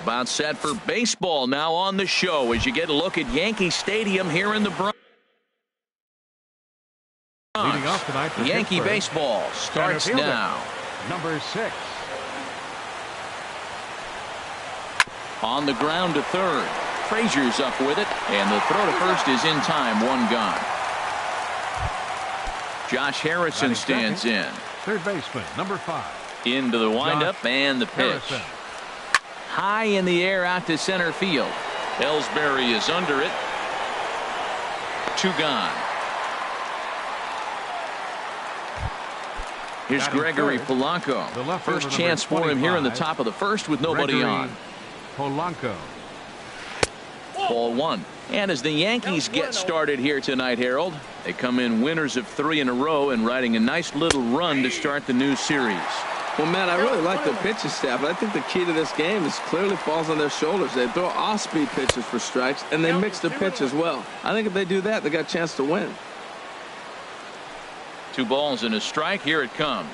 About set for baseball now on the show as you get a look at Yankee Stadium here in the Bronx. Leading off tonight for Yankee Pittsburgh, baseball starts now. Number 6. On the ground to third. Frazier's up with it, and the throw to first is in time. One gone. Josh Harrison stands in. Third baseman, number 5. Into the windup and the pitch. Harrison. High in the air out to center field. Ellsbury is under it. 2 gone. Here's Gregory Polanco. First chance for him here in the top of the first with nobody on. Polanco. Ball 1. And as the Yankees get started here tonight, Harold, they come in winners of 3 in a row and riding a nice little run to start the new series. Well, man, I really like the pitching staff. I think the key to this game is clearly falls on their shoulders. They throw off-speed pitches for strikes, and they mix the pitch as well. I think if they do that, they got a chance to win. 2 balls and a strike. Here it comes.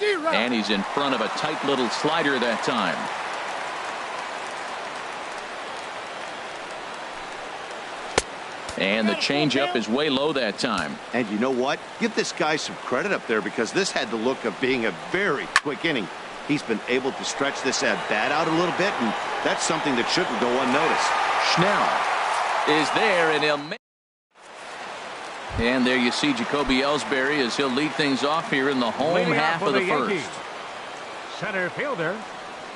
And he's in front of a tight little slider that time. And the changeup is way low that time. And you know what? Give this guy some credit up there because this had the look of being a very quick inning. He's been able to stretch this at bat out a little bit, and that's something that shouldn't go unnoticed. Schnell is there, and he'll make. And there you see Jacoby Ellsbury as he'll lead things off here in the home half of the first. Center fielder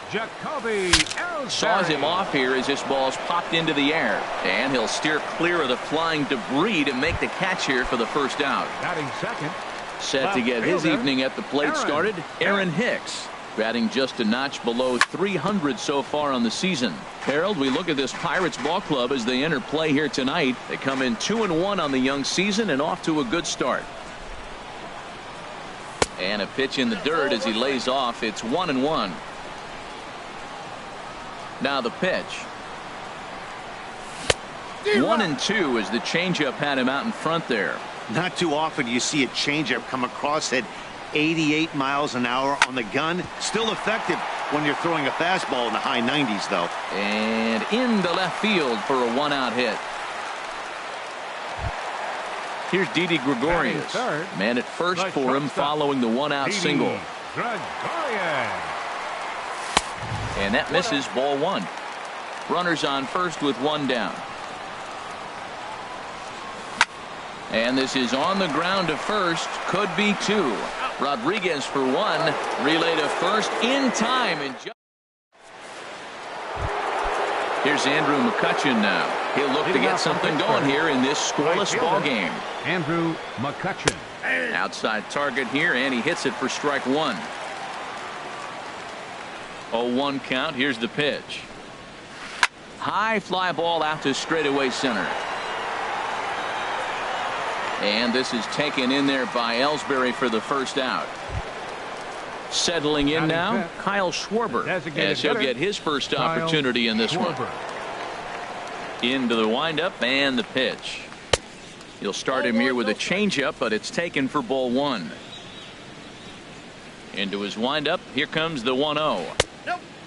Jacoby Ellsbury saws him off here as this ball's popped into the air, and he'll steer clear of the flying debris to make the catch here for the first out. Batting second. Set to get his evening at the plate started, Aaron Hicks, batting just a notch below 300 so far on the season. Harold, we look at this Pirates ball club as they enter play here tonight. They come in 2-1 on the young season and off to a good start. And a pitch in the dirt as he lays off. It's 1-1. Now the pitch. 1-2 as the changeup had him out in front there. Not too often you see a changeup come across at 88 miles an hour on the gun. Still effective when you're throwing a fastball in the high 90s, though. And into left field for a 1-out hit. Here's Didi Gregorius. Man at first for him following the 1-out single. And that misses. Ball 1. Runners on first with 1 down. And this is on the ground to first. Could be 2. Rodriguez for 1. Relay to first in time. And here's Andrew McCutchen now. He'll look to get something going here in this scoreless ball game. Andrew McCutchen. Outside target here, and he hits it for strike 1. 0-1 count. Here's the pitch. High fly ball out to straightaway center. And this is taken in there by Ellsbury for the first out. Settling in now, Kyle Schwarber, as he'll get his first opportunity in this one. Into the windup and the pitch. He'll start him here with a changeup, but it's taken for ball 1. Into his windup. Here comes the 1-0.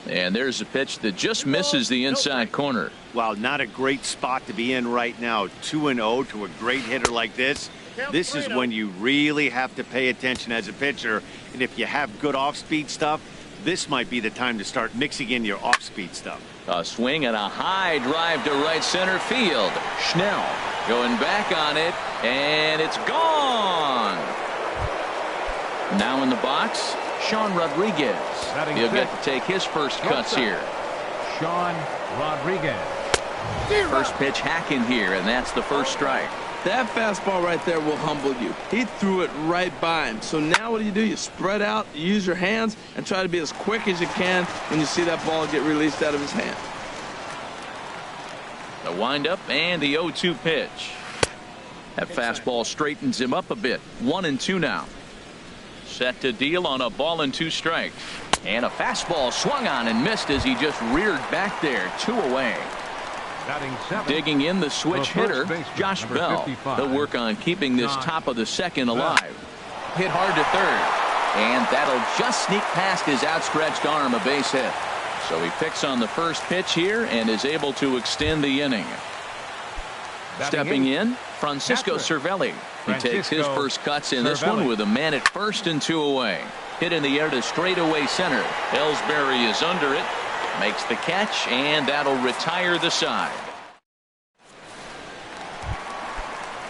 And there's a pitch that just misses the inside corner. Wow, not a great spot to be in right now. 2-0 to a great hitter like this. This is when you really have to pay attention as a pitcher. And if you have good off-speed stuff, this might be the time to start mixing in your off-speed stuff. A swing and a high drive to right center field. Schnell going back on it, and it's gone. Now in the box, Sean Rodriguez. He'll get to take his first cuts here. Sean Rodriguez. First pitch hacking here, and that's the first strike. That fastball right there will humble you. He threw it right by him. So now what do? You spread out, you use your hands, and try to be as quick as you can when you see that ball get released out of his hand. The windup and the 0-2 pitch. That fastball straightens him up a bit. 1-2 now. Set to deal on a ball and 2 strikes. And a fastball swung on and missed as he just reared back there. 2 away. Digging in the switch hitter, Josh Bell. He'll work on keeping this top of the second alive. Hit hard to third. And that'll just sneak past his outstretched arm, a base hit. So he picks on the first pitch here and is able to extend the inning. Stepping in, Francisco Cervelli. He takes his first cuts in this one with a man at first and 2 away. Hit in the air to straightaway center. Ellsbury is under it, makes the catch, and that'll retire the side.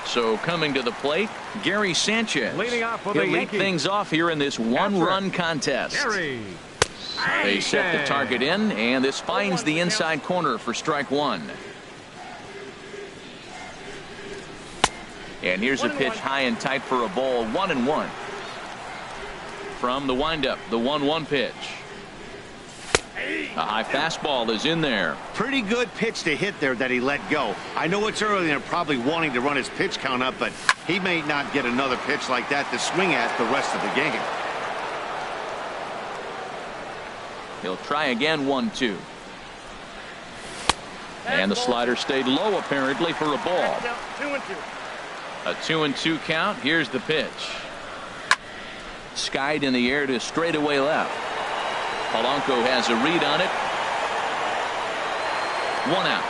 So coming to the plate, Gary Sanchez. He'll lead things off here in this one-run contest. They set the target in, and this finds the inside corner for strike one. And here's a pitch high and tight for a ball, 1-1. From the windup, the 1-1 pitch. A high fastball is in there. Pretty good pitch to hit there that he let go. I know it's early and probably wanting to run his pitch count up, but he may not get another pitch like that to swing at the rest of the game. He'll try again, 1-2. And the slider stayed low apparently for a ball. 2-2. A 2-2 count. Here's the pitch. Skied in the air to straightaway left. Polanco has a read on it. 1 out.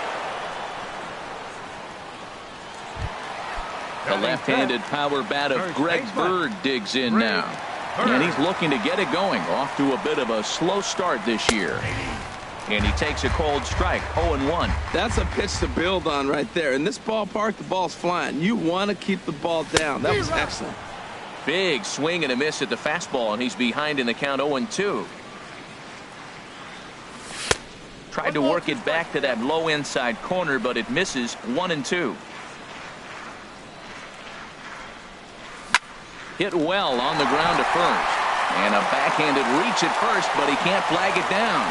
The left-handed power bat of Greg Bird digs in now. And he's looking to get it going. Off to a bit of a slow start this year. And he takes a cold strike, 0-1. That's a pitch to build on right there. In this ballpark, the ball's flying. You want to keep the ball down. That was excellent. Big swing and a miss at the fastball, and he's behind in the count, 0-2. Tried to work it back to that low inside corner, but it misses, 1-2. Hit well on the ground to first. And a backhanded reach at first, but he can't flag it down.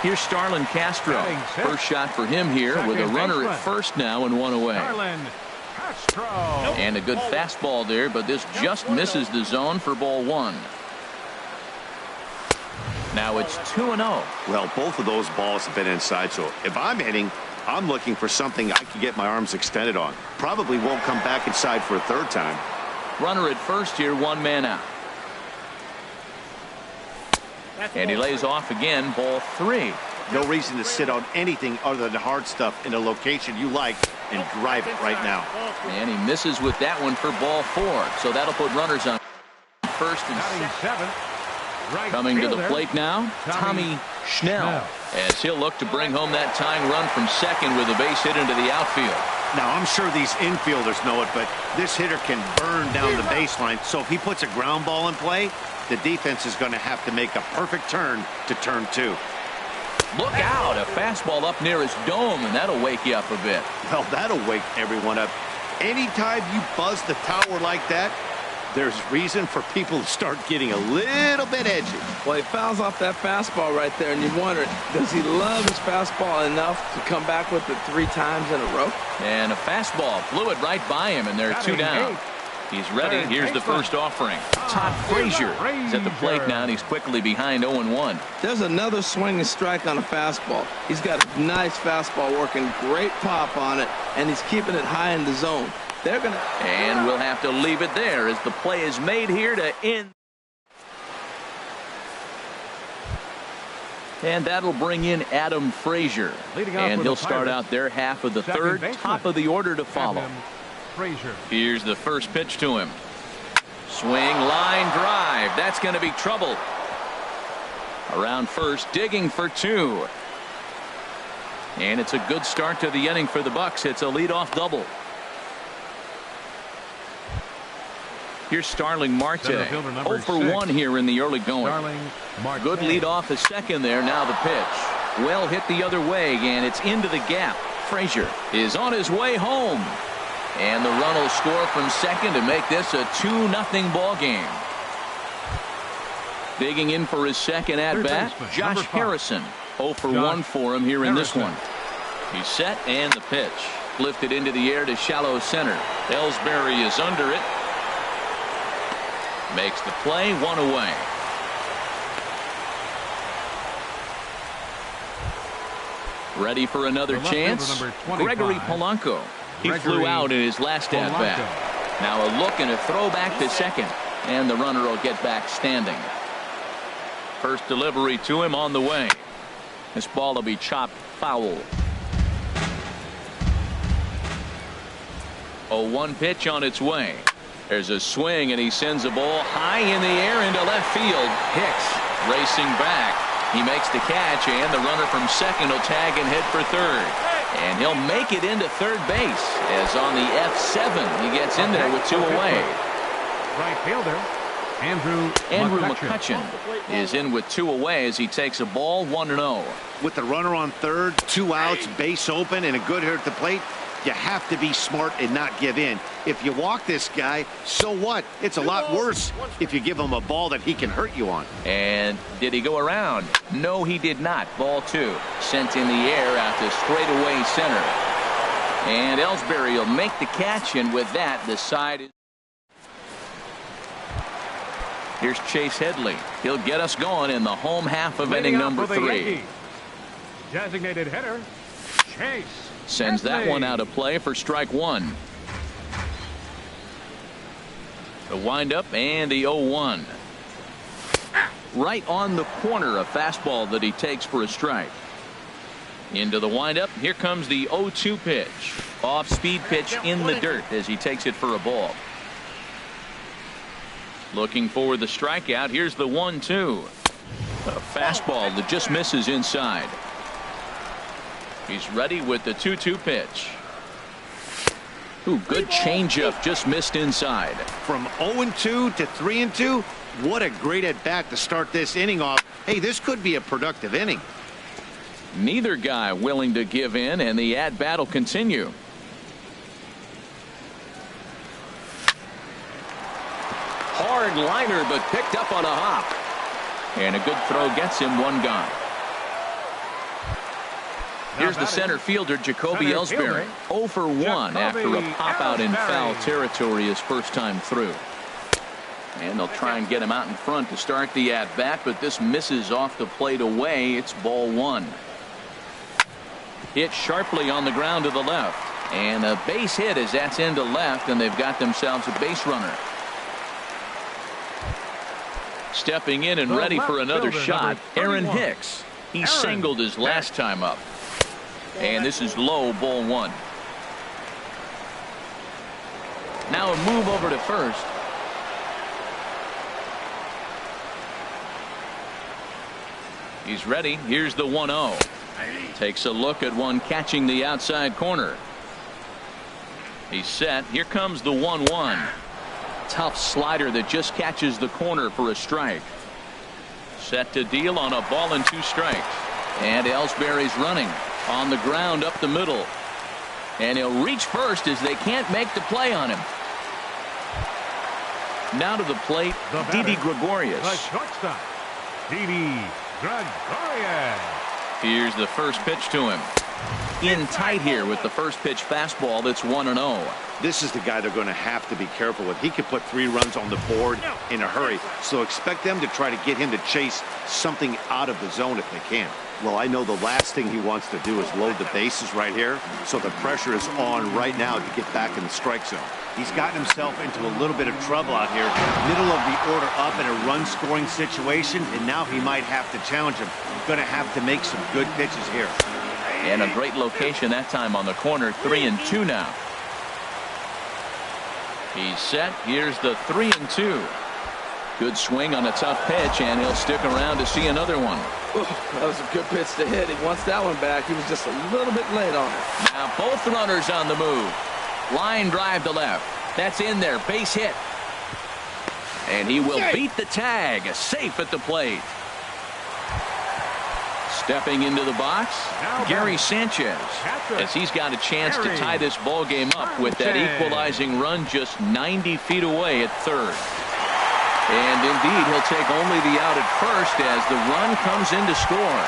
Here's Starlin Castro. First shot for him here with a runner at first now and 1 away. And a good fastball there, but this just misses the zone for ball 1. Now it's 2-0. Well, both of those balls have been inside, so if I'm hitting, I'm looking for something I can get my arms extended on. Probably won't come back inside for a third time. Runner at first here, 1 man out. And he lays off again, ball 3. No reason to sit on anything other than hard stuff in a location you like and drive it right now. And he misses with that one for ball 4. So that'll put runners on first and second. Coming to the plate now, Tommy Schnell, as he'll look to bring home that tying run from second with a base hit into the outfield. Now, I'm sure these infielders know it, but this hitter can burn down the baseline. So if he puts a ground ball in play, the defense is going to have to make a perfect turn to turn 2. Look out, a fastball up near his dome, and that'll wake you up a bit. Well, that'll wake everyone up. Anytime you buzz the tower like that, there's reason for people to start getting a little bit edgy. Well, he fouls off that fastball right there, and you wonder, does he love his fastball enough to come back with it 3 times in a row? And a fastball flew it right by him, and they're 2 down. He's ready. Here's the first offering. Todd Frazier is at the plate now, and he's quickly behind 0-1. There's another swing and strike on a fastball. He's got a nice fastball working, great pop on it, and he's keeping it high in the zone. They're gonna, and we'll have to leave it there as the play is made here to end. And that'll bring in Adam Frazier. And he'll start out their half of the third, top of the order to follow. Here's the first pitch to him. Swing, line drive. That's going to be trouble. Around first, digging for 2. And it's a good start to the inning for the Bucks. It's a leadoff double. Here's Starling Marte. 0 for 1 here in the early going. Good lead off the second there. Now the pitch. Well hit the other way, and it's into the gap. Frazier is on his way home. And the run will score from second to make this a 2-0 ball game. Digging in for his second at-bat, Josh Harrison. 0 for 1 for him here in this one. He's set, and the pitch. Lifted into the air to shallow center. Ellsbury is under it. Makes the play, 1 away. Ready for another chance? Gregory Polanco. He flew out in his last at-bat. Now a look and a throw back to second. And the runner will get back standing. First delivery to him on the way. This ball will be chopped foul. 0-1 pitch on its way. There's a swing, and he sends a ball high in the air into left field. Hicks racing back. He makes the catch, and the runner from second will tag and head for third. And he'll make it into third base, as on the F7 he gets in there with 2 away. Right fielder, Andrew McCutchen is in with 2 away as he takes a ball 1-0. With the runner on third, 2 outs, base open, and a good hitter at the plate, you have to be smart and not give in. If you walk this guy, so what? It's a lot worse if you give him a ball that he can hurt you on. And did he go around? No, he did not. Ball 2. Sent in the air out to straightaway center. And Ellsbury will make the catch, and with that, the side is... Here's Chase Headley. He'll get us going in the home half of inning number 3. Designated hitter, Chase. Sends that one out of play for strike 1. The windup and the 0-1. Right on the corner, a fastball that he takes for a strike. Into the windup. Here comes the 0-2 pitch. Off-speed pitch in the dirt as he takes it for a ball. Looking for the strikeout. Here's the 1-2. A fastball that just misses inside. He's ready with the 2-2 pitch. Ooh, good changeup, just missed inside. From 0-2 to 3-2, what a great at bat to start this inning off. Hey, this could be a productive inning. Neither guy willing to give in, and the at bat will continue. Hard liner, but picked up on a hop. And a good throw gets him 1 gone. Here's the center fielder, Jacoby Ellsbury. 0 for 1 after a pop out in foul territory his first time through. And they'll try and get him out in front to start the at bat, but this misses off the plate away. It's ball 1. Hit sharply on the ground to the left. And a base hit as that's into left, and they've got themselves a base runner. Stepping in and ready for another shot, Aaron Hicks. He singled his last time up. And this is low, ball 1. Now a move over to first. He's ready. Here's the 1-0. Takes a look at one catching the outside corner. He's set. Here comes the 1-1. Tough slider that just catches the corner for a strike. Set to deal on a ball and 2 strikes. And Ellsbury's running on the ground up the middle. And he'll reach first as they can't make the play on him. Now to the plate, Didi Gregorius. The shortstop, Didi Gregorius. Here's the first pitch to him. In tight here with the first pitch fastball that's 1-0. This is the guy they're going to have to be careful with. He could put 3 runs on the board in a hurry. So expect them to try to get him to chase something out of the zone if they can. Well, I know the last thing he wants to do is load the bases right here. So the pressure is on right now to get back in the strike zone. He's gotten himself into a little bit of trouble out here. Middle of the order up in a run scoring situation. And now he might have to challenge him. He's going to have to make some good pitches here. And a great location that time on the corner. 3-2 now. He's set. Here's the 3-2. Good swing on a tough pitch, and he'll stick around to see another one. Ooh, that was a good pitch to hit. He wants that one back. He was just a little bit late on it. Now both runners on the move. Line drive to left. That's in there. Base hit. And he will beat the tag. Safe at the plate. Stepping into the box, Gary Sanchez, as he's got a chance to tie this ball game up with that equalizing run just 90 feet away at third. And indeed, he'll take only the out at first as the run comes in to score.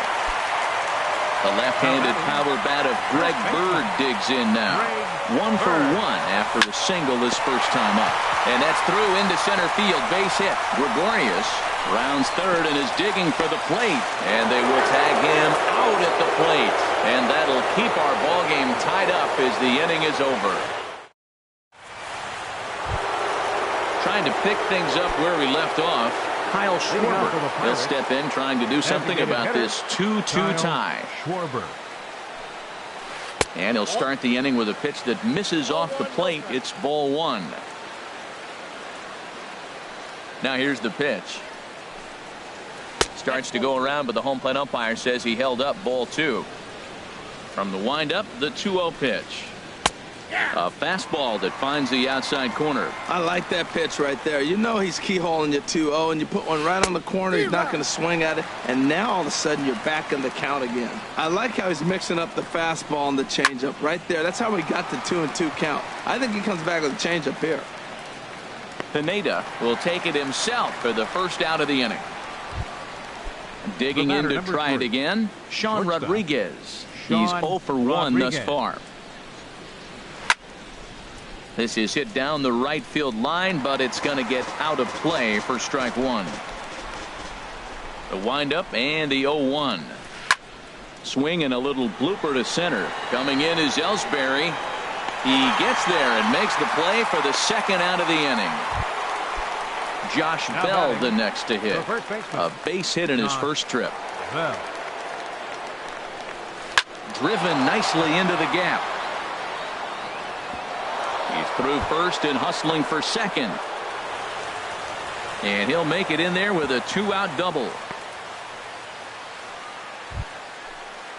The left-handed power bat of Greg Bird digs in now. 1 for 1 after a single his first time up. And that's through into center field. Base hit. Gregorius rounds third and is digging for the plate. And they will tag him out at the plate. And that'll keep our ball game tied up as the inning is over. Trying to pick things up where we left off. Kyle Leading off for the Schwarber. He'll Pirates, step in trying to do something designated about hitter, this 2-2 Kyle tie. Schwarber. And he'll start the inning with a pitch that misses off the plate. It's ball one. Now here's the pitch. Starts to go around, but the home plate umpire says he held up ball two. From the windup, the 2-0 pitch. A fastball that finds the outside corner. I like that pitch right there. You know he's keyholing you 2-0, and you put one right on the corner. He's not going to swing at it, and now all of a sudden you're back in the count again. I like how he's mixing up the fastball and the changeup right there. That's how we got the 2-2 count. I think he comes back with a changeup here. Pineda will take it himself for the first out of the inning. Digging in to try it again, Sean Rodriguez. He's 0 for 1 thus far. This is hit down the right field line, but it's going to get out of play for strike one. The windup and the 0-1. Swing and a little blooper to center. Coming in is Ellsbury. He gets there and makes the play for the second out of the inning. Josh Bell the next to hit. A base hit in his first trip. Driven nicely into the gap. He's through first and hustling for second. And he'll make it in there with a 2-out double.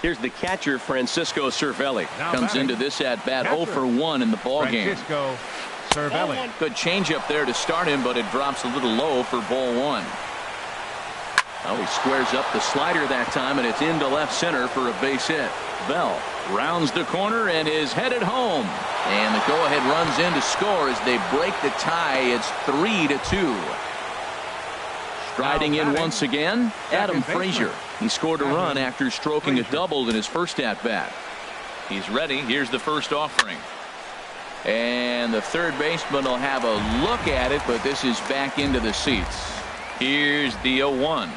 Here's the catcher, Francisco Cervelli. Comes into this at bat 0 for 1 in the ball game. Francisco Cervelli. Good changeup there to start him, but it drops a little low for ball one. Oh, he squares up the slider that time, and it's into left center for a base hit. Bell rounds the corner and is headed home. And the go-ahead runs in to score as they break the tie. It's 3-2. Striding in once again, Adam Frazier. He scored a run after stroking a double in his first at-bat. He's ready. Here's the first offering. And the third baseman will have a look at it, but this is back into the seats. Here's the 0-1.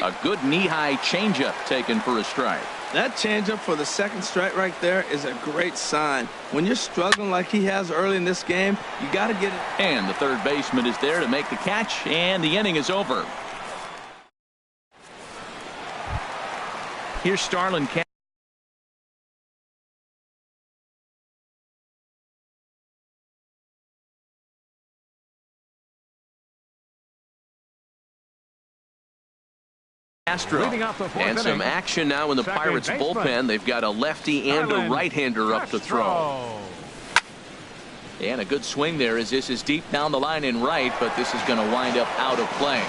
A good knee-high changeup taken for a strike. That changeup for the second strike right there is a great sign. When you're struggling like he has early in this game, you got to get it. And the third baseman is there to make the catch, and the inning is over. Here's Starlin. Castro. And some action now in the Pirates bullpen. They've got a lefty and a right-hander up to throw. And a good swing there as this is deep down the line in right, but this is going to wind up out of play.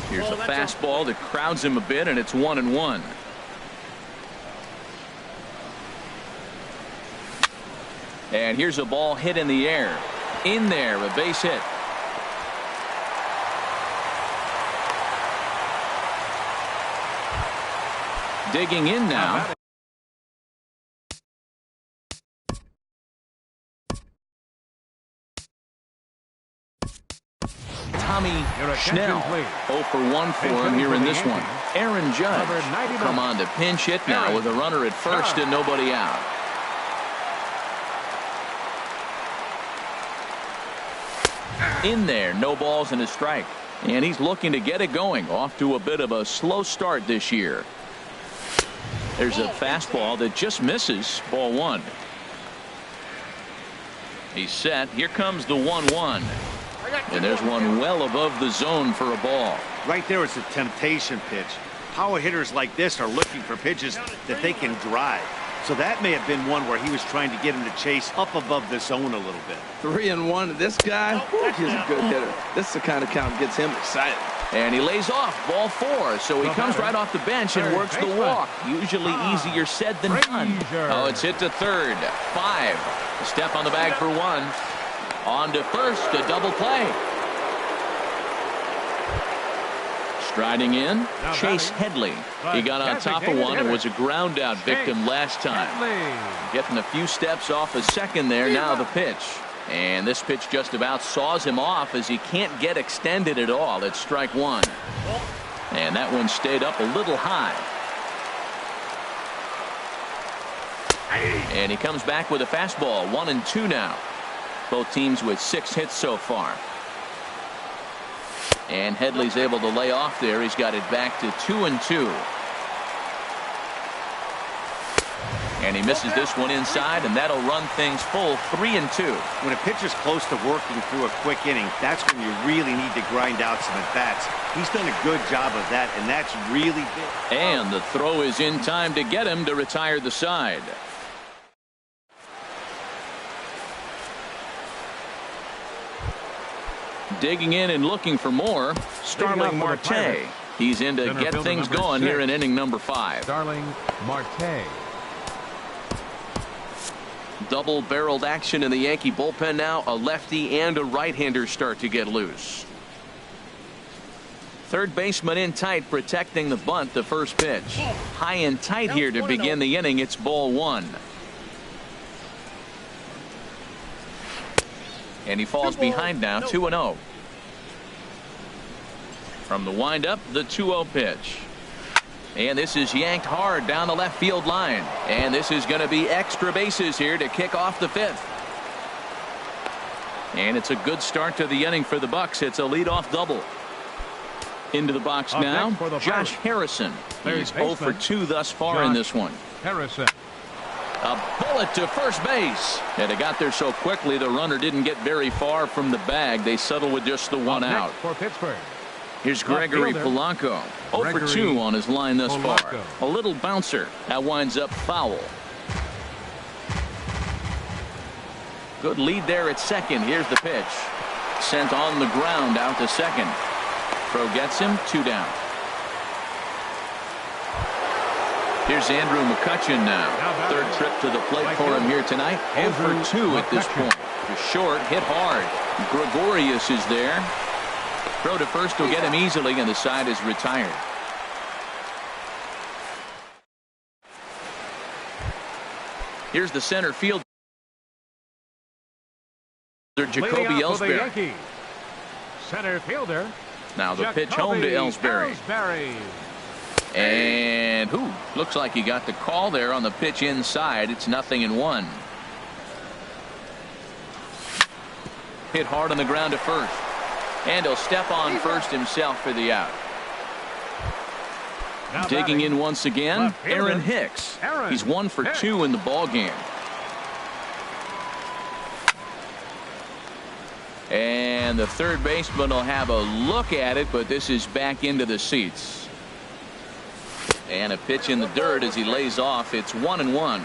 Here's a fastball that crowds him a bit, and it's 1-1. And here's a ball hit in the air. In there, a base hit. Digging in now. Tommy Schnell. 0 for 1 for him here in this one. Aaron Judge come on to pinch hit now with a runner at first and nobody out. In there, no balls and a strike. And he's looking to get it going. Off to a bit of a slow start this year. There's a fastball that just misses. Ball one. He's set. Here comes the 1-1. And there's one well above the zone for a ball. Right there is a temptation pitch. Power hitters like this are looking for pitches that they can drive. So that may have been one where he was trying to get him to chase up above the zone a little bit. 3-1. This guy, he's a good hitter. This is the kind of count that gets him excited. And he lays off ball 4. So he comes right off the bench and works the walk. Usually easier said than done. Oh, it's hit to third. 5. A step on the bag for 1. On to first, a double play. Striding in, Chase Headley. He got on top of one and was a ground out victim last time. Getting a few steps off a second there. Now the pitch. And this pitch just about saws him off as he can't get extended at all. It's strike one. And that one stayed up a little high. And he comes back with a fastball. 1-2 now. Both teams with 6 hits so far. And Headley's able to lay off there. He's got it back to 2-2. And he misses this one inside, and that'll run things full 3-2. When a pitcher's close to working through a quick inning, that's when you really need to grind out some at-bats. He's done a good job of that, and that's really big. And the throw is in time to get him to retire the side. Digging in and looking for more, Starling Marte. He's in to get things going here in inning number 5. Starling Marte. Double-barreled action in the Yankee bullpen now. A lefty and a right-hander start to get loose. Third baseman in tight, protecting the bunt. The first pitch. High and tight here to begin the inning. It's ball 1. And he falls behind now, 2-0. From the windup, the 2-0 pitch. And this is yanked hard down the left field line. And this is going to be extra bases here to kick off the 5th. And it's a good start to the inning for the Bucks. It's a leadoff double. Into the box now, Josh Harrison. He's 0 for 2 thus far in this one. Harrison. A bullet to first base. And it got there so quickly the runner didn't get very far from the bag. They settle with just the one out. For Pittsburgh. Here's Gregory Polanco. 0 for 2 on his line thus far. A little bouncer. That winds up foul. Good lead there at second. Here's the pitch. Sent on the ground out to second. Throw gets him, 2 down. Here's Andrew McCutchen now. Third trip to the plate for him here tonight. 0 for 2 at this point. Just short, hit hard. Gregorius is there. Throw to first will get him easily, and the side is retired. Here's the center field. Jacoby Ellsbury. Center fielder. Now the pitch home to Ellsbury. And looks like he got the call there on the pitch inside. It's 0-1. Hit hard on the ground to first. And he'll step on first himself for the out. Digging in once again, Aaron Hicks. He's 1 for 2 in the ball game. And the third baseman will have a look at it, but this is back into the seats. And a pitch in the dirt as he lays off. It's 1-1.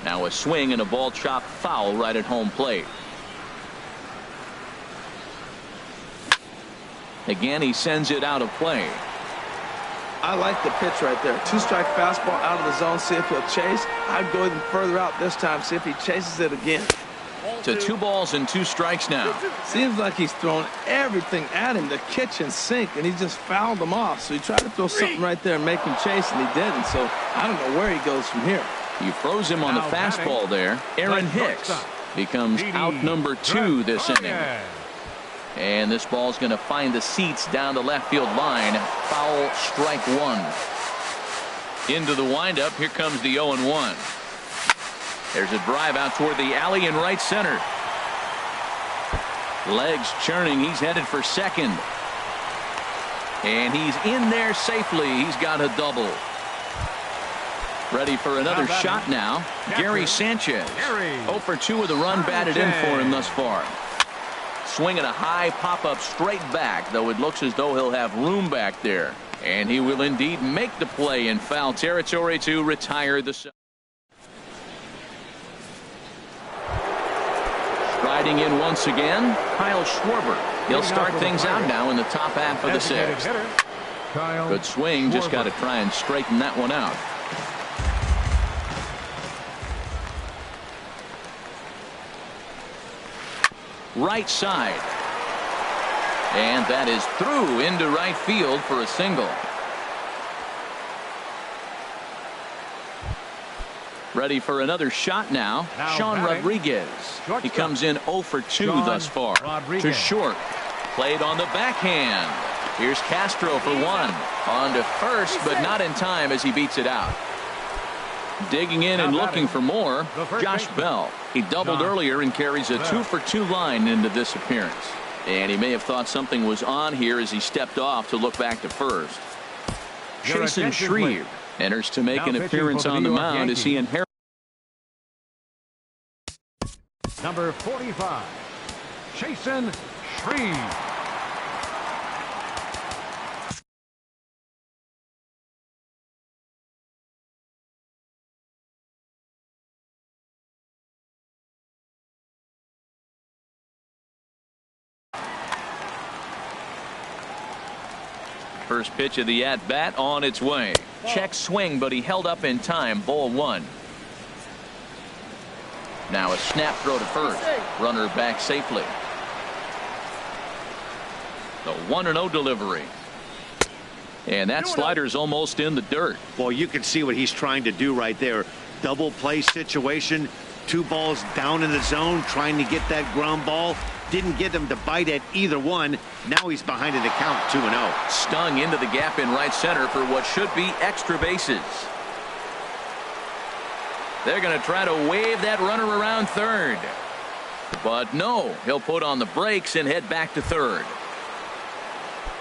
Now a swing and a ball chopped foul right at home plate. Again, he sends it out of play. I like the pitch right there. 2-strike fastball out of the zone. See if he'll chase. I'd go even further out this time. See if he chases it again. To 2 balls and 2 strikes now. Seems like he's thrown everything at him, the kitchen sink, and he just fouled them off. So he tried to throw something right there and make him chase, and he didn't. So I don't know where he goes from here. He froze him on the fastball there. Aaron Hicks becomes out number 2 this inning. And this ball's going to find the seats down the left field line. Foul, strike 1. Into the windup. Here comes the 0-1. There's a drive out toward the alley in right center. Legs churning. He's headed for second. And he's in there safely. He's got a double. Ready for another shot now. Gary Sanchez. 0 for 2 with a run batted in for him thus far. Swinging a high pop-up straight back, though it looks as though he'll have room back there. And he will indeed make the play in foul territory to retire the side. Striding in once again, Kyle Schwarber. He'll start things out now in the top half of the 6th. Good swing, just got to try and straighten that one out. Right side. And that is through into right field for a single. Ready for another shot now. Sean Rodriguez. He comes in 0 for 2 thus far. To short. Played on the backhand. Here's Castro for 1. On to first, but not in time as he beats it out. Digging in and looking for more, Josh baseman. Bell. He doubled Josh earlier and carries a Bell. 2-for-2 line into this appearance. And he may have thought something was on here as he stepped off to look back to first. Your Jason attention, Shreve please. enters to make Now an pitching appearance for the on the New York mound as he Yankees. inherits. Number 45, Jason Shreve. First pitch of the at-bat on its way. Check swing, but he held up in time. Ball one. Now a snap throw to first. Runner back safely. The 1-0 delivery. And that slider's almost in the dirt. Well, you can see what he's trying to do right there. Double play situation. 2 balls down in the zone, trying to get that ground ball. Didn't get him to bite at either one. Now he's behind in the count, 2-0. Stung into the gap in right center for what should be extra bases. They're going to try to wave that runner around third. But no, he'll put on the brakes and head back to third.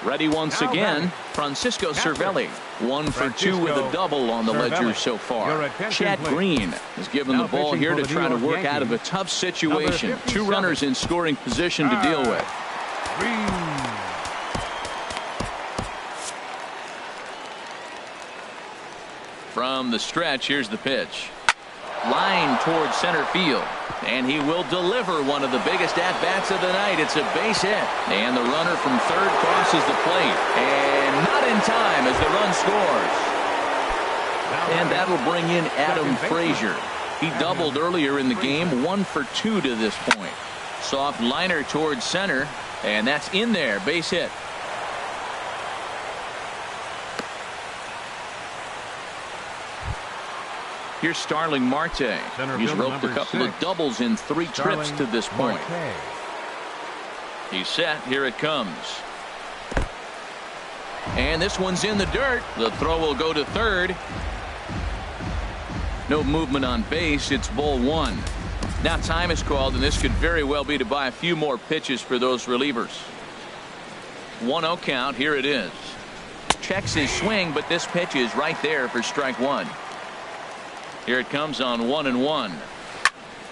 Ready once Now again, batting. Francisco Catcher. Cervelli. 1 for 2 with a double on the ledger Cervelli. so Your far. attention, Chad please. Green is given Now the ball pitching here for to the try New to York work out of a Yankees. tough situation. Number 2 runners in scoring position to deal with. Green. From the stretch, here's the pitch. Line towards center field. And he will deliver one of the biggest at-bats of the night. It's a base hit. And the runner from third crosses the plate. And not in time as the run scores. And that'll bring in Adam Frazier. He doubled earlier in the game. 1 for 2 to this point. Soft liner towards center. And that's in there. Base hit. Here's Starling Marte. Center He's fielder roped a number couple of 6. doubles in 3 trips to this point. Marte. He's set. Here it comes. And this one's in the dirt. The throw will go to third. No movement on base. It's ball 1. Now time is called, and this could very well be to buy a few more pitches for those relievers. 1-0 count. Here it is. Checks his swing, but this pitch is right there for strike 1. Here it comes on 1-1.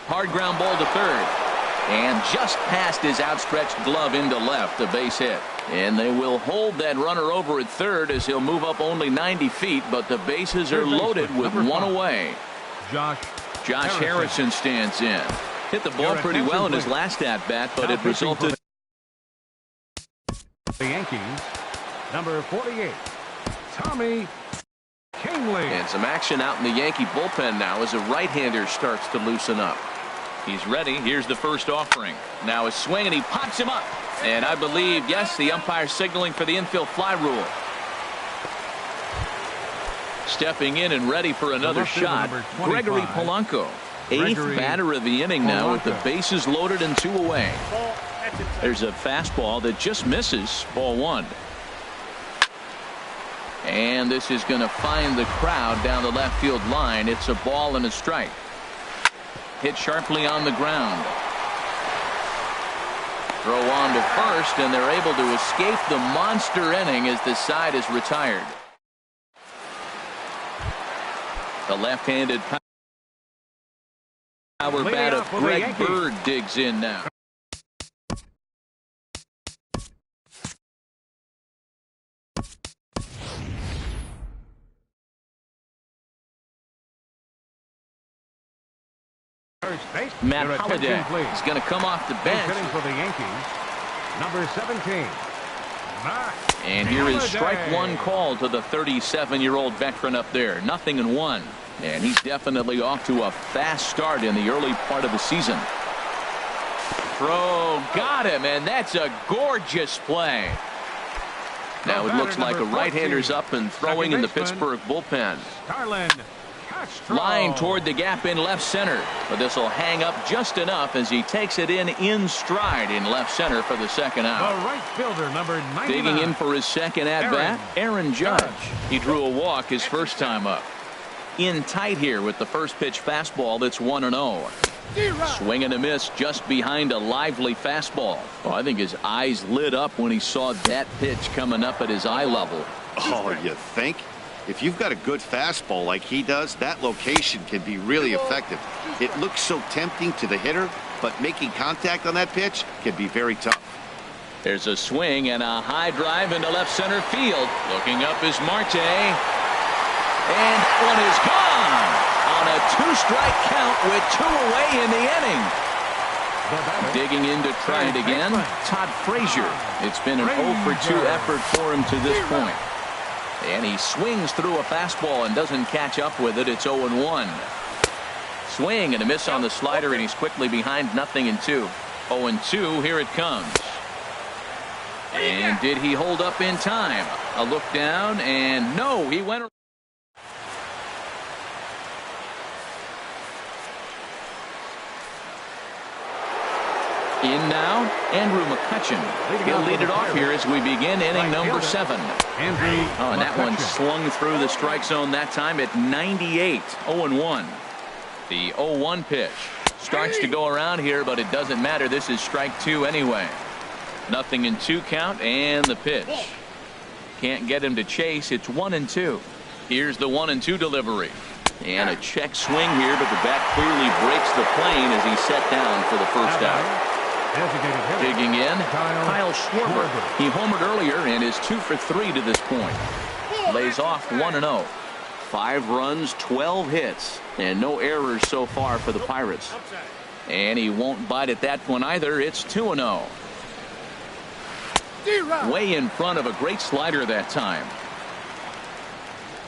Hard ground ball to third. And just past his outstretched glove into left, a base hit. And they will hold that runner over at third as he'll move up only 90 feet, but the bases are loaded with 1 away. Josh Harrison stands in. Hit the ball pretty well in his last at-bat, but it resulted. The Yankees, number 48, Tommy Kingley. And some action out in the Yankee bullpen now as a right-hander starts to loosen up. He's ready. Here's the first offering. Now a swing, and he pops him up. And I believe, yes, the umpire signaling for the infield fly rule. Stepping in and ready for another shot, Gregory Polanco. 8th batter of the inning now with the bases loaded and 2 away. There's a fastball that just misses. Ball 1. And this is going to find the crowd down the left field line. It's a ball and a strike. Hit sharply on the ground. Throw on to first, and they're able to escape the monster inning as the side is retired. The left-handed power bat of Greg Bird digs in now. Matt Holliday is going to come off the bench. Hitting for the Yankees, number 17. And here is strike 1 call to the 37-year-old veteran up there. 0-1. And he's definitely off to a fast start in the early part of the season. Throw got him, and that's a gorgeous play. Now it looks like a right-hander's up and throwing in the Pittsburgh bullpen. Line toward the gap in left center, but this will hang up just enough as he takes it in stride in left center for the second out. The right fielder, number 99. Digging in for his second at bat, Aaron Judge. He drew a walk his first time up. In tight here with the first pitch fastball that's 1-0. Swing and a miss just behind a lively fastball. I think his eyes lit up when he saw that pitch coming up at his eye level. Oh, you think? If you've got a good fastball like he does, that location can be really effective. It looks so tempting to the hitter, but making contact on that pitch can be very tough. There's a swing and a high drive into left center field. Looking up is Marte. And one is gone on a 2-strike count with 2 away in the inning. Digging in to try it again, Todd Frazier. It's been an 0-for-2 effort for him to this point. And he swings through a fastball and doesn't catch up with it. It's 0-1. Swing and a miss on the slider, and he's quickly behind 0-2. 0-2, here it comes. And did he hold up in time? A look down, and no, he went. In now, Andrew McCutcheon. He'll lead it off here as we begin inning number 7. And that one slung through the strike zone that time at 98. 0-1. The 0-1 pitch starts to go around here, but it doesn't matter. This is strike 2 anyway. 0-2 count, and the pitch. Can't get him to chase. It's 1-2. Here's the 1-2 delivery. And a check swing here, but the bat clearly breaks the plane as he's set down for the first out. Digging in, Kyle Schwarber. He homered earlier and is 2 for 3 to this point. Lays off 1-0. 5 runs, 12 hits, and no errors so far for the Pirates. And he won't bite at that one either. It's 2-0. Way in front of a great slider that time.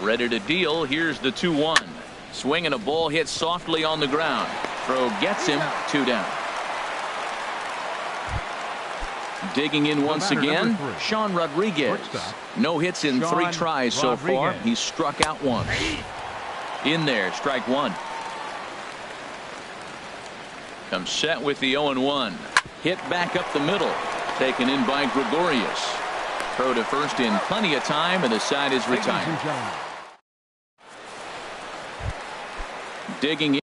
Ready to deal. Here's the 2-1. Swing and a ball hit softly on the ground. Throw gets him. 2 down. Digging in once again, Sean Rodriguez. No hits in 3 tries so far. He's struck out once. In there, strike 1. Comes set with the 0-1. Hit back up the middle. Taken in by Gregorius. Throw to first in plenty of time, and the side is retired. Digging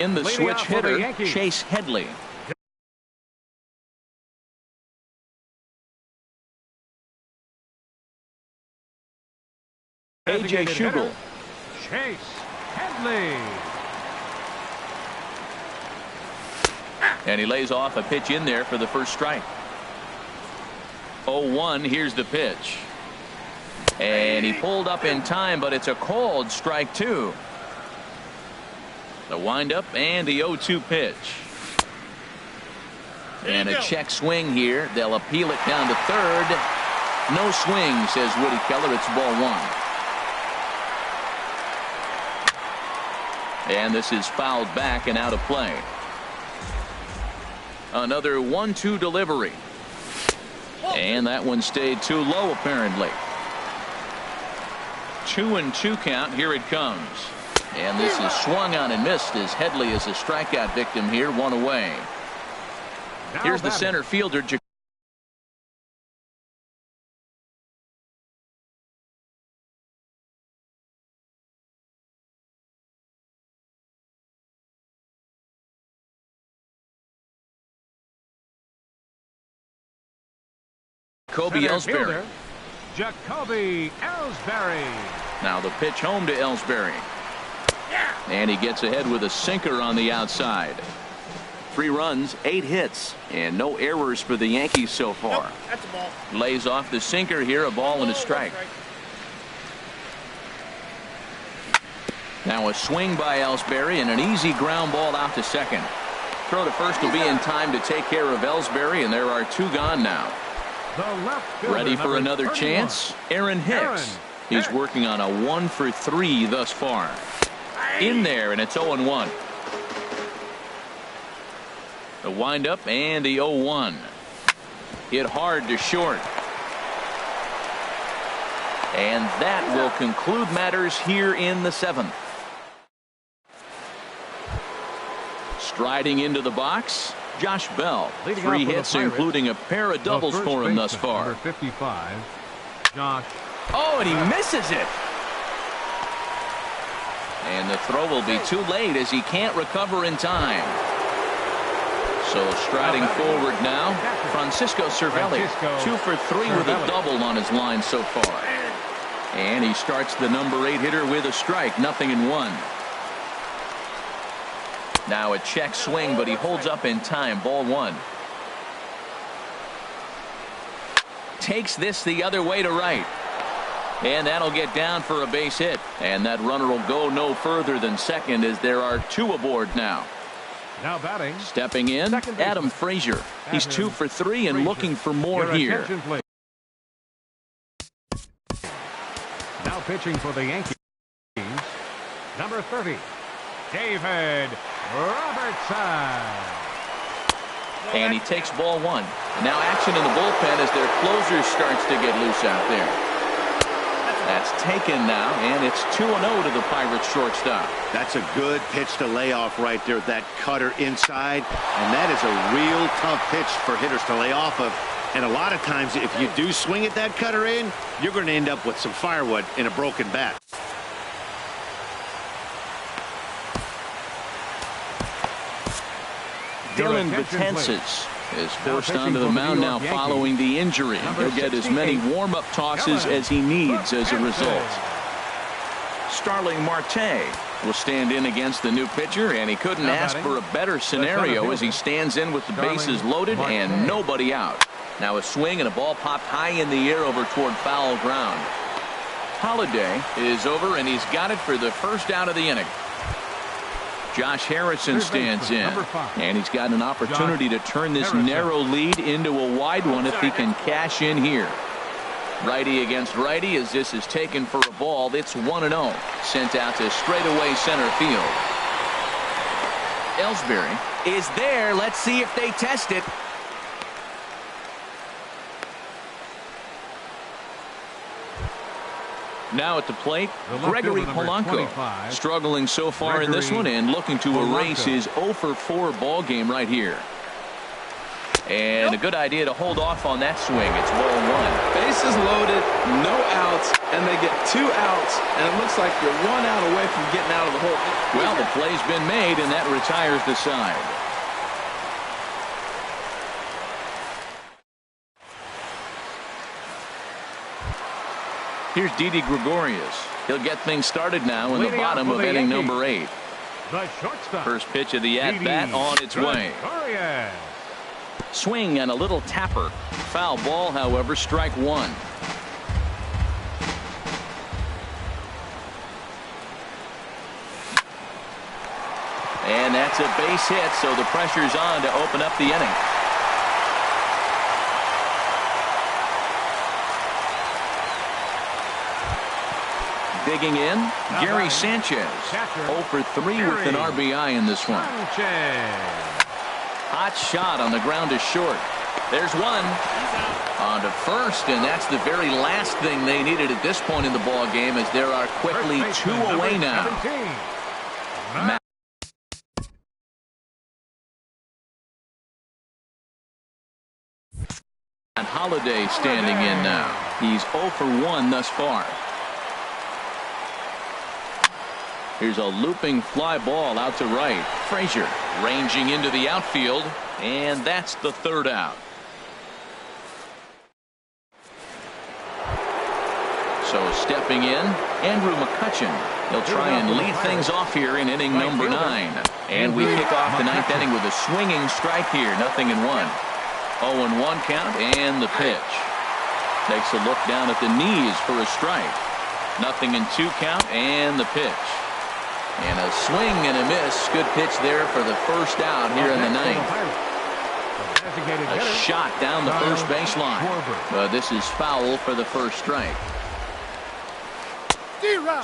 in the switch hitter, Chase Headley. A.J. Schugel. Chase Headley. And he lays off a pitch in there for the first strike. 0-1, here's the pitch. And he pulled up in time, but it's a called strike 2. The windup and the 0-2 pitch. And a check swing here. They'll appeal it down to third. No swing, says Woody Keller. It's ball 1. And this is fouled back and out of play. Another 1-2 delivery. And that one stayed too low, apparently. 2-2 count. Here it comes. And this is swung on and missed as Headley is a strikeout victim here. 1 away. Here's the center fielder. Jacoby Ellsbury. Jacoby Ellsbury. Now the pitch home to Ellsbury. And he gets ahead with a sinker on the outside. 3 runs, 8 hits, and no errors for the Yankees so far. Nope, that's a ball. Lays off the sinker here, a ball and a strike. Now a swing by Ellsbury and an easy ground ball out to second. Throw to first will be in time to take care of Ellsbury, and there are 2 gone now. Ready for another chance? Aaron Hicks. He's working on a 1 for 3 thus far. In there, and it's 0-1. The windup and the 0-1. Hit hard to short. And that will conclude matters here in the 7th. Striding into the box, Josh Bell, Leading 3 off for the hits, Pirates, including a pair of doubles the first for him thus baseman, far. number 55, Josh. Oh, and he misses it. And the throw will be too late as he can't recover in time. So striding forward now, Francisco Cervelli, 2 for 3 with a double on his line so far. And he starts the number 8 hitter with a strike, 0-1. Now a check swing, but he holds up in time. Ball 1. Takes this the other way to right. And that'll get down for a base hit. And that runner will go no further than second as there are 2 aboard now. Now batting. Stepping in, Adam Frazier. He's 2 for 3 and looking for more Your here. attention, please. Now pitching for the Yankees, number 30, David Robertson. And he takes ball 1. Now action in the bullpen as their closer starts to get loose out there. That's taken now, and it's 2-0 to the Pirates shortstop. That's a good pitch to lay off right there, that cutter inside. And that is a real tough pitch for hitters to lay off of. And a lot of times, if you do swing at that cutter in, you're going to end up with some firewood in a broken bat. Dylan Betances is forced onto the mound now following the injury. He'll get as many warm-up tosses as he needs as a result. Starling Marte will stand in against the new pitcher, and he couldn't ask for a better scenario as he stands in with the bases loaded and nobody out. Now a swing and a ball popped high in the air over toward foul ground. Holiday is over, and he's got it for the first out of the inning. Josh Harrison stands in, and he's got an opportunity to turn this narrow lead into a wide one if he can cash in here. Righty against righty as this is taken for a ball. It's 1-0. Sent out to straightaway center field. Ellsbury is there. Let's see if they test it. Now at the plate, Gregory Polanco, struggling so far in this one and looking to erase his 0 for 4 ball game right here. And a good idea to hold off on that swing. It's ball 1. Bases loaded, no outs, and they get 2 outs, and it looks like you're 1 out away from getting out of the hole. Well, the play's been made, and that retires the side. Here's Didi Gregorius. He'll get things started now in the bottom of inning number 8. The shortstop. First pitch of the at-bat on its way. Swing and a little tapper. Foul ball, however, strike 1. And that's a base hit, so the pressure's on to open up the inning. Digging in, Gary Sanchez. 0 for 3 with an RBI in this one. Hot shot on the ground is short. There's one. On to first, and that's the very last thing they needed at this point in the ball game, as there are quickly 2 away now. And Holiday standing in now. He's 0 for 1 thus far. Here's a looping fly ball out to right. Frazier ranging into the outfield, and that's the 3rd out. So stepping in, Andrew McCutchen. He'll try and lead things off here in inning number 9. And we kick off the 9th inning with a swinging strike here. 0-1. 0-1 count, and the pitch. Takes a look down at the knees for a strike. 0-2 count, and the pitch. And a swing and a miss. Good pitch there for the first out here in the 9th. A shot down the first baseline. But this is foul for the first strike.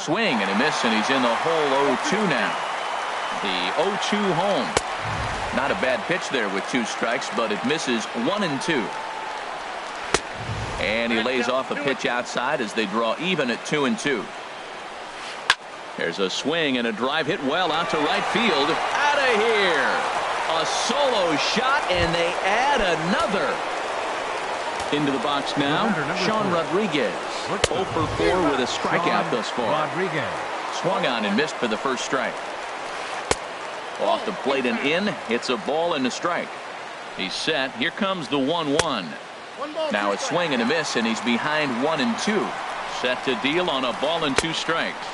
Swing and a miss, and he's in the hole 0-2 now. The 0-2 home. Not a bad pitch there with 2 strikes, but it misses 1-2. And he lays off a pitch outside as they draw even at 2-2. There's a swing and a drive hit well out to right field. Out of here. A solo shot, and they add another. Into the box now, Sean Rodriguez. 0 for 4 with a strikeout thus far. Rodriguez. Swung on and missed for the first strike. Off the plate and in. It's a ball and a strike. He's set. Here comes the 1-1. Now a swing and a miss, and he's behind 1-2. Set to deal on a ball and 2 strikes.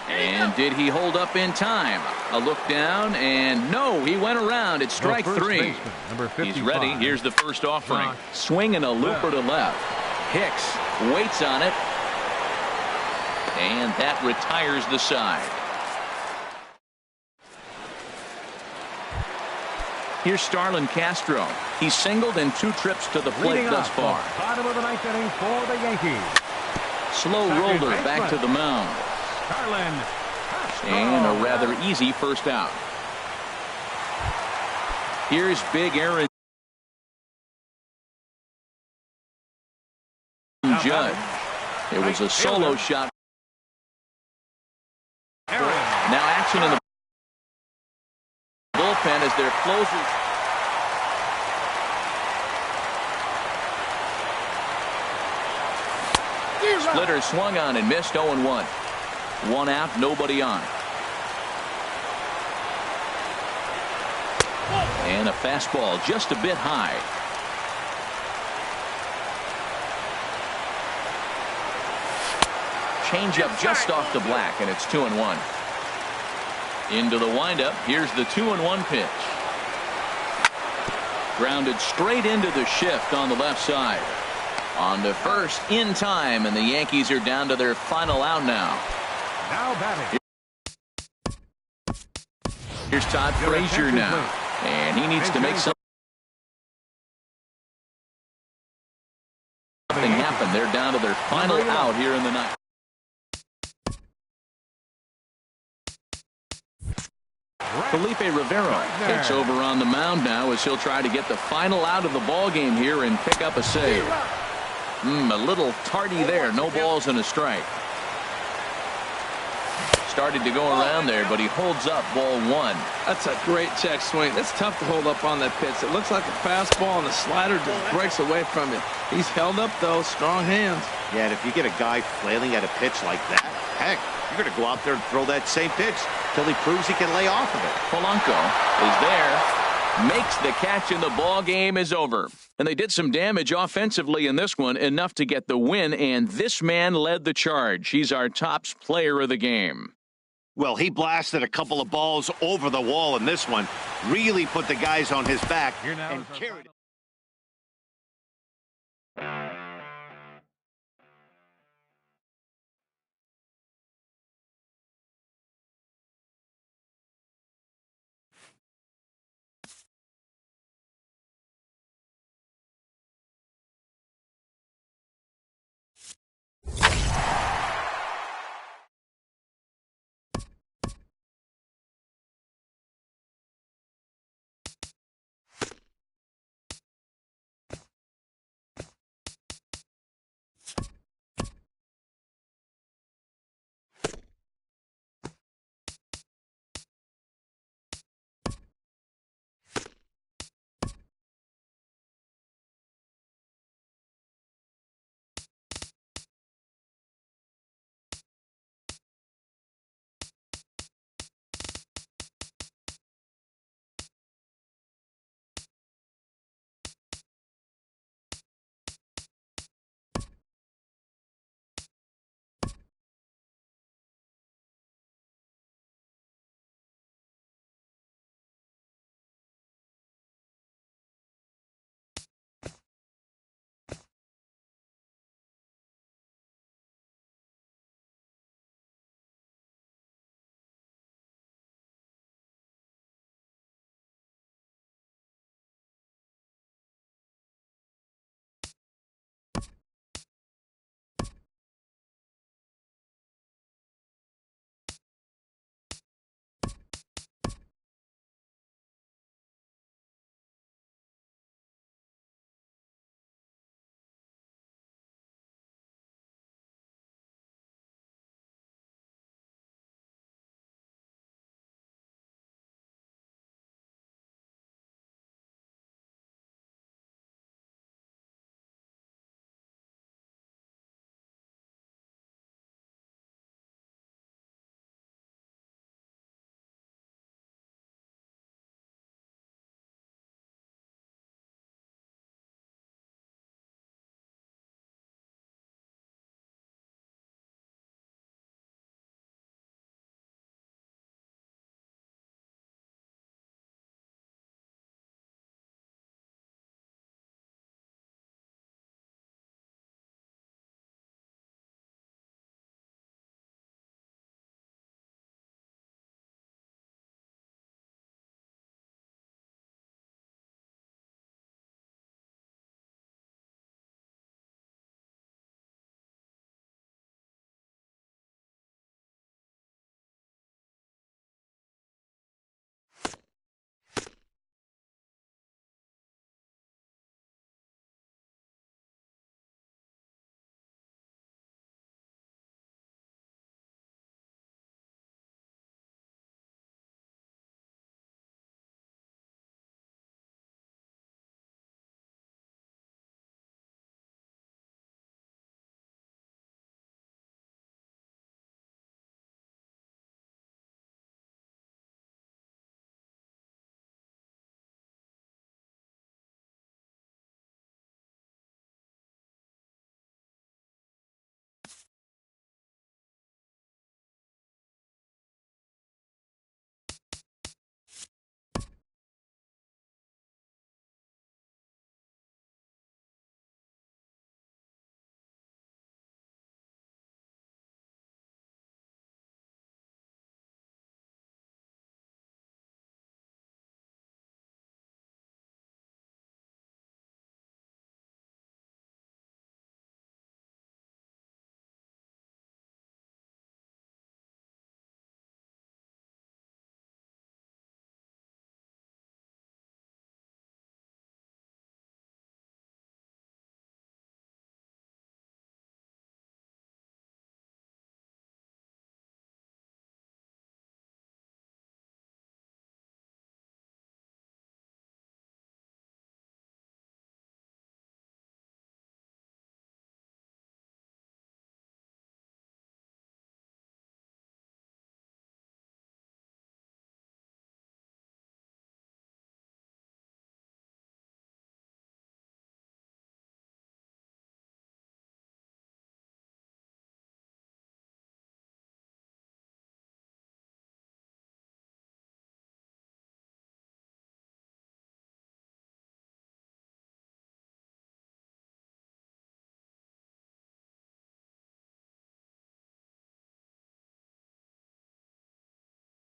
And did he hold up in time? A look down, and no, he went around. It's strike 3. He's ready. Here's the first offering. Swing and a looper to left. Hicks waits on it, and that retires the side. Here's Starlin Castro. He's singled in 2 trips to the plate thus far. Bottom of the 9th inning for the Yankees. Slow roller back to the mound. Starlin Castro. And a rather easy first out. Here's Big Aaron Judge. It was a solo shot. Now action in the bullpen as their closers. Splitter swung on and missed. 0-1. 1 out, nobody on. And a fastball just a bit high. Changeup just off the black, and it's 2-1. Into the windup. Here's the 2-1 pitch. Grounded straight into the shift on the left side. On to first in time, and the Yankees are down to their final out now. Now batting. Here's Todd Frazier now, and he needs to make something happen. They're down to their final out here in the ninth. Felipe Rivera takes over on the mound now as he'll try to get the final out of the ball game here and pick up a save. A little tardy there. No balls and a strike. Started to go around there, but he holds up ball 1. That's a great check swing. It's tough to hold up on that pitch. It looks like a fastball, and the slider just breaks away from it. He's held up, though. Strong hands. Yeah, and if you get a guy flailing at a pitch like that, heck, you're going to go out there and throw that same pitch till he proves he can lay off of it. Polanco is there, makes the catch, and the ball game is over. And they did some damage offensively in this one, enough to get the win, and this man led the charge. He's our top player of the game. Well, he blasted a couple of balls over the wall in this one, really put the guys on his back and carried it.